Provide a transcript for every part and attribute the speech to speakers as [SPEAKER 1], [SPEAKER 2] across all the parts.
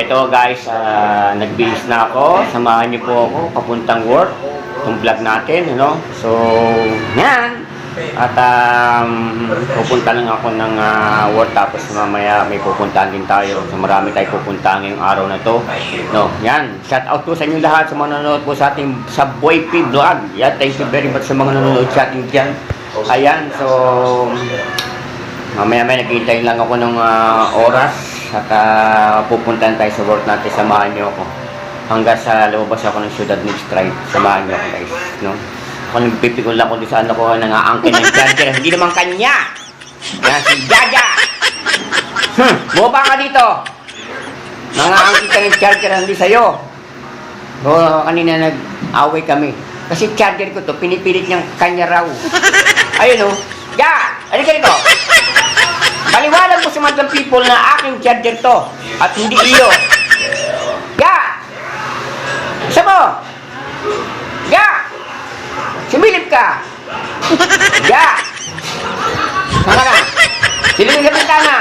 [SPEAKER 1] Eto guys, nagbihis na ako. Samahan niyo po ako papuntang work. Itong vlog natin, ano? So, yan. At pupunta lang ako ng work tapos mamaya may pupuntahan din tayo. So, marami tayo pupuntahan ngayong araw na to. No, yan. Shout out po sa inyo lahat sa mga nanonood po sa ating sa Boy P Vlog. Yeah, thank you very much sa mga nanonood sa ating dyan. Ayan, so mamaya may naghihintay lang ako ng oras. At pupuntahan tayo sa work natin, samahan niyo ako. Hanggang sa lumabas ako ng Ciudad Next Drive, samahan niyo ako guys, no? Ako nagpipikol lang ko doon sa ano ko, nangaangkin ng charger, hindi naman kanya! Yan, si Jaja! Bumaba ka dito! Nangaangkin ka ng charger, hindi sa'yo. So, kanina nag-away kami. Kasi charger ko to, pinipilit niyang kanya raw. Ayun o, Ja! Ano ka dito? Paliwanag mo sa mga people na aking charger to at hindi iyo. Ya! Isa mo! Ya! Sumilip ka! Ya! Saan ka na? Silipin sa bintana!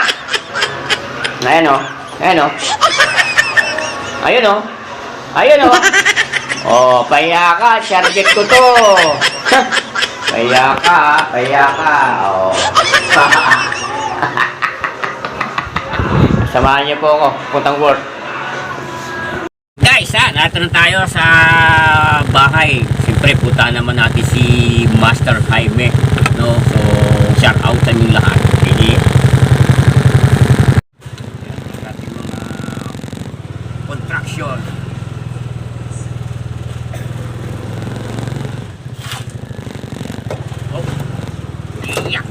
[SPEAKER 1] Ayan o. Ayan o. Ayun o. Ayun o. Oh, pahiya ka. Charger ko to. Pahiya ka. Pahiya ka. Oh. Samahan niyo po ako, puntang work. Guys, narito na tayo sa bahay. Siyempre, punta naman natin si Master Jaime, no? So, shout out sa inyo lahat. Sige. Ating mga contraction. Oh. Iyak.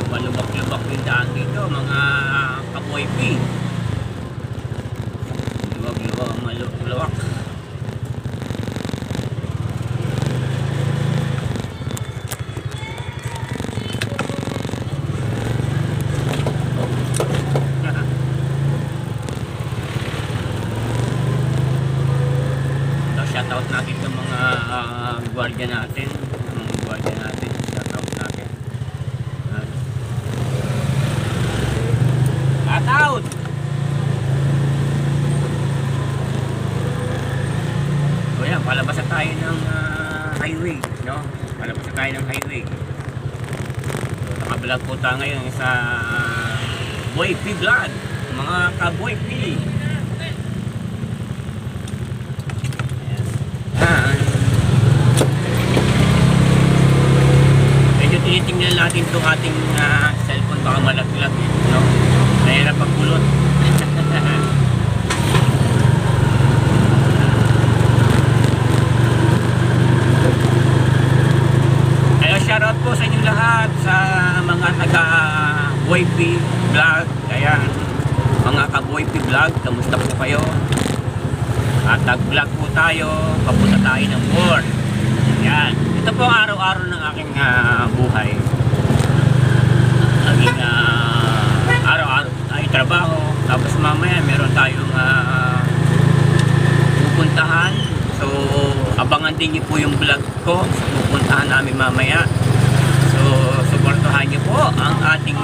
[SPEAKER 1] Malubak-lubak yung daan dito, mga kaboy P. Lubak-lubak, malubak. So, shoutout natin sa mga gwardiya natin. Mga gwardiya natin, shoutout natin. Out! So yan, palabas na tayo ng highway, no? Palabas na tayo ng highway. So, nakablog po tayo ngayon sa Boy P Vlog, mga ka-Boy P. Medyo tinitingnan natin itong ating cellphone, baka malaglag, no? Mahirap pagpulot. Kaya shoutout po sa inyo lahat sa mga taga Boy P Vlog. Ayan, mga ka-Boy P Vlog, kamusta po kayo? At nag-vlog po tayo, papunta tayo ng work. Ayan, ito po ang araw-araw ng aking buhay. Laging araw-araw tayo trabaho, tapos mamaya meron tayong pupuntahan. So abangan din niyo po yung vlog ko sa pupuntahan namin mamaya. So suportahan niyo po ang ating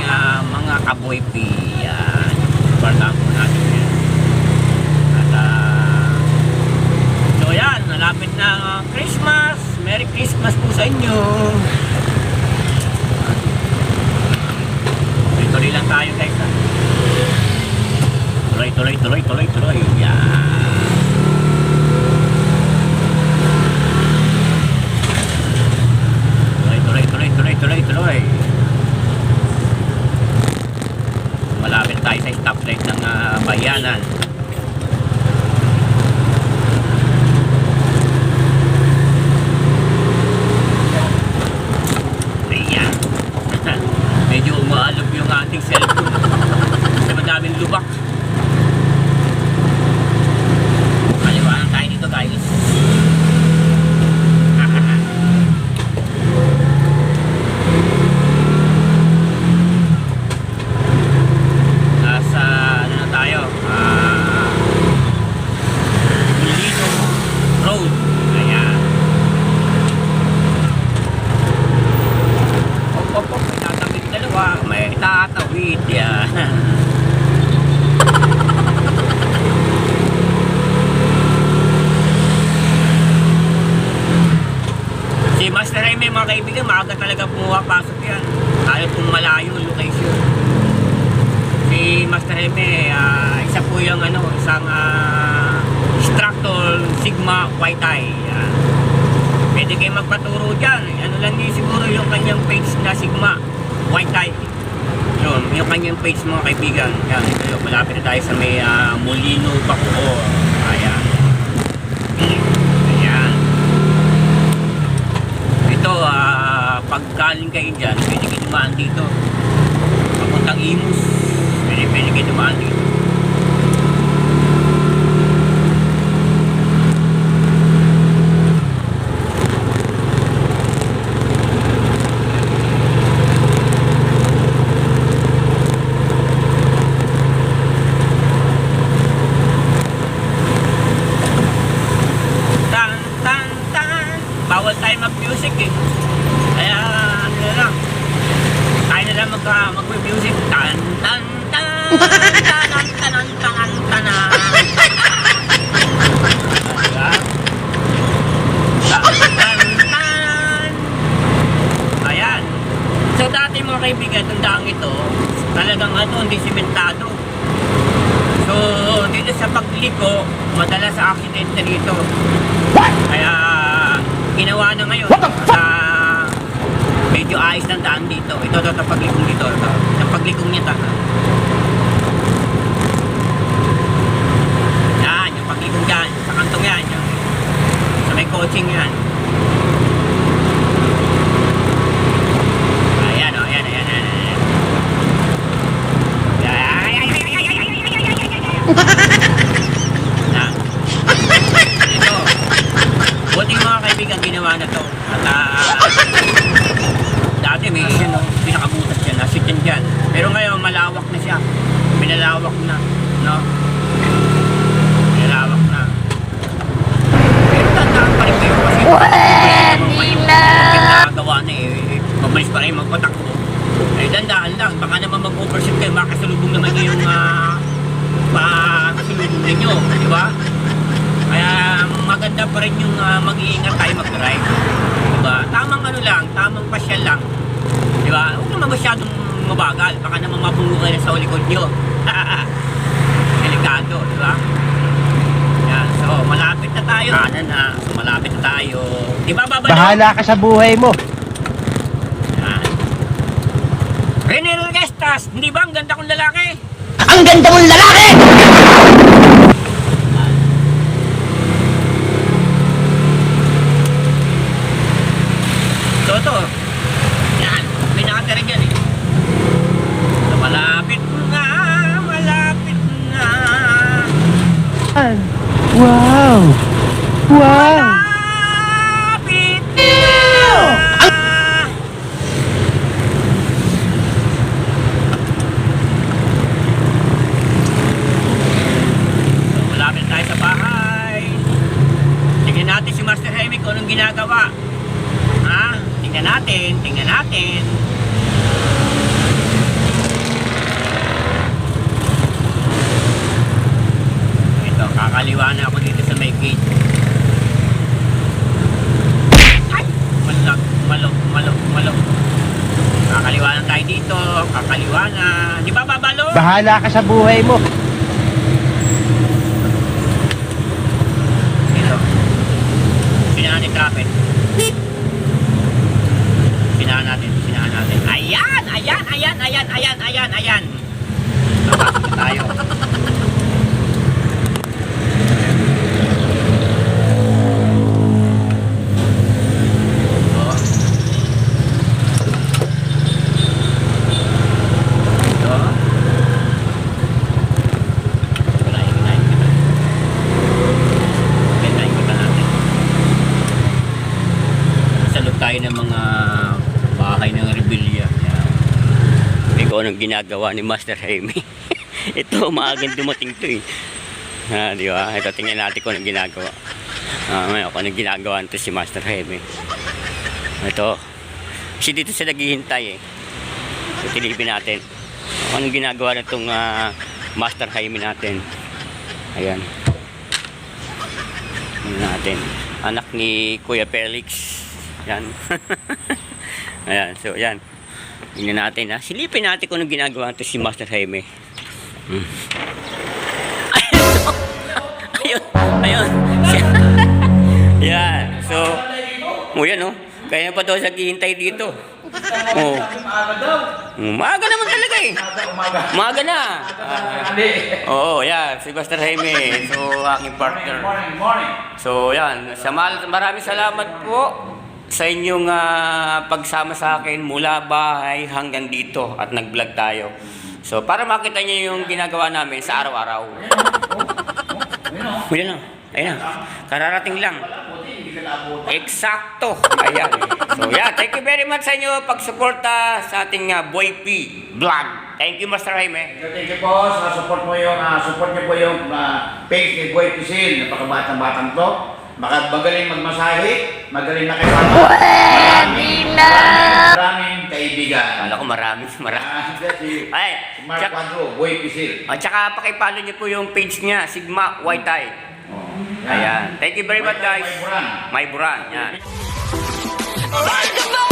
[SPEAKER 1] mga kaboy P. Yan, suportahan po natin yan. At so yan, malapit na Christmas. Merry Christmas po sa inyo. Tuloy lang tayo guys, ha? Tuloy. Yan. Tuloy. Malapit tayo sa stoplight ng bayanan. Ayan. Medyo umaalog yung ating cellphone kasi madaming lubak. Maliwanag tayo dito guys. Nasa ano na tayo, Master Jaime, mga kaibigan, maaga talaga pumapasok yan. Ayaw kung malayo yung location. Si Master Jaime, isa po yung isang instructor Sigma White Tie. Pwede kayo magpaturo dyan. Ano lang din siguro yung kanyang page na Sigma White Tie. Yung kanyang page, mga kaibigan. Yan, ito, malapit na tayo sa may Molino, Bacoor. Ayan. Ayan. Ito, pag galing kayo dyan, pwede kayo dumaan dito. Papuntang Imus. Pwede kayo dumaan dito. Bawal tayo mag-music eh. Kaya ano na lang. Tayo na lang mag-music. Tan tan tan tanan tanan tanan tanan. Ayan. So dati mga kaibigan, itong daang ito, talagang hindi simentado. So dito sa pagliko, madalas sa aksidente rito. Kaya ginawa na ngayon sa medyo ayos ng daan dito. Ito paglikong dito. Yung paglikong niya yan, yung paglikong dyan sa kantong yan, yung, sa may coaching yan. Ayan o, ayan. Buti mga kaibigan, ginawa na to. At dati may pinakabutas yan, nasit yan dyan. Pero ngayon malawak na siya. Pinalawak na, no? Pinalawak na. Pero tandaan pa rin kayo kasi ginagawa na eh. Mamalis pa rin magpatakbo. Eh dandaan lang, baka naman mag-overshoot kayo, makasalubong naman yung kasalubong ninyo, di ba? Kaya maganda pa rin yung mag-iingat tayo mag-drive. Diba? Tamang tamang pasyal lang. Diba? Huwag naman masyadong mabagal. Baka naman mabungo kayo sa likod nyo. Delikado, diba? Yan. So, malapit na tayo. So, malapit na tayo. Diba, babalo?
[SPEAKER 2] Bahala ka sa buhay mo.
[SPEAKER 1] Yan. Rene Gestas, hindi ba ang ganda kong lalaki?
[SPEAKER 2] Ang ganda mong lalaki!
[SPEAKER 1] Toto, yan, may nakatira dyan eh. So, malapit na.
[SPEAKER 2] Wow! Wow!
[SPEAKER 1] Malapit na. So, malapit tayo sa bahay. Tingnan natin si Master Jaime kung anong ginagawa. Tingnan natin. Ito, kakaliwa na ako dito sa may gate. Ay! Malok. Kakaliwa na tayo dito. Kakaliwa na. Di ba, babalo?
[SPEAKER 2] Bahala ka sa buhay mo.
[SPEAKER 1] Ito. Sinahan ni traffic. Sinahan natin. Ayan. Napasok na tayo. Tayo ng mga bahay ng rebellion. Ikaw anong ginagawa ni Master Jaime. Ito, maagang dumating to eh. Di ba? Ito, tingnan natin kung anong ginagawa. Ngayon, kung anong ginagawa nito si Master Jaime. Ito. Kasi dito sila naghihintay eh. So, tilipin natin. Kung anong ginagawa na itong Master Jaime natin. Ayan. Ayan natin. Anak ni Kuya Felix. Yan. Ayan, so yan. Tingnan natin ha. Silipin natin kung anong ginagawa ito si Master Jaime. Ayun. Ayun. Yan. So, yan oh. Kaya pa daw siya hihintay dito. Oh. Maaga naman talaga eh. Maaga na. Oo, yan. Si Master Jaime. So, aking partner. So, yan. Maraming salamat po sa inyong pagsama sa akin mula bahay hanggang dito at nag-vlog tayo. So, para makita niyo yung ginagawa namin sa araw-araw. Ayan lang. Ayan. Kararating lang. Eksakto. Ayan. So, yeah. Thank you very much sa inyo pagsuporta sa ating Boy P vlog. Thank you, Master Jaime.
[SPEAKER 3] Thank you po sa support mo yung support niyo po yung page ni Boy Pisil. Napakabatang-batang to. Magaling magmasahe, magaling na kayo. Maraming kaibigan.
[SPEAKER 1] Kala ko marami.
[SPEAKER 3] Si
[SPEAKER 1] Ay,
[SPEAKER 3] Mark Quadro, Boy Pisil.
[SPEAKER 1] at saka pakipalo niyo po yung page niya, Sigma White Tie. Ayan. Thank you very much, guys.
[SPEAKER 3] May buran.
[SPEAKER 1] May buran. Yan.
[SPEAKER 4] Alright, come on!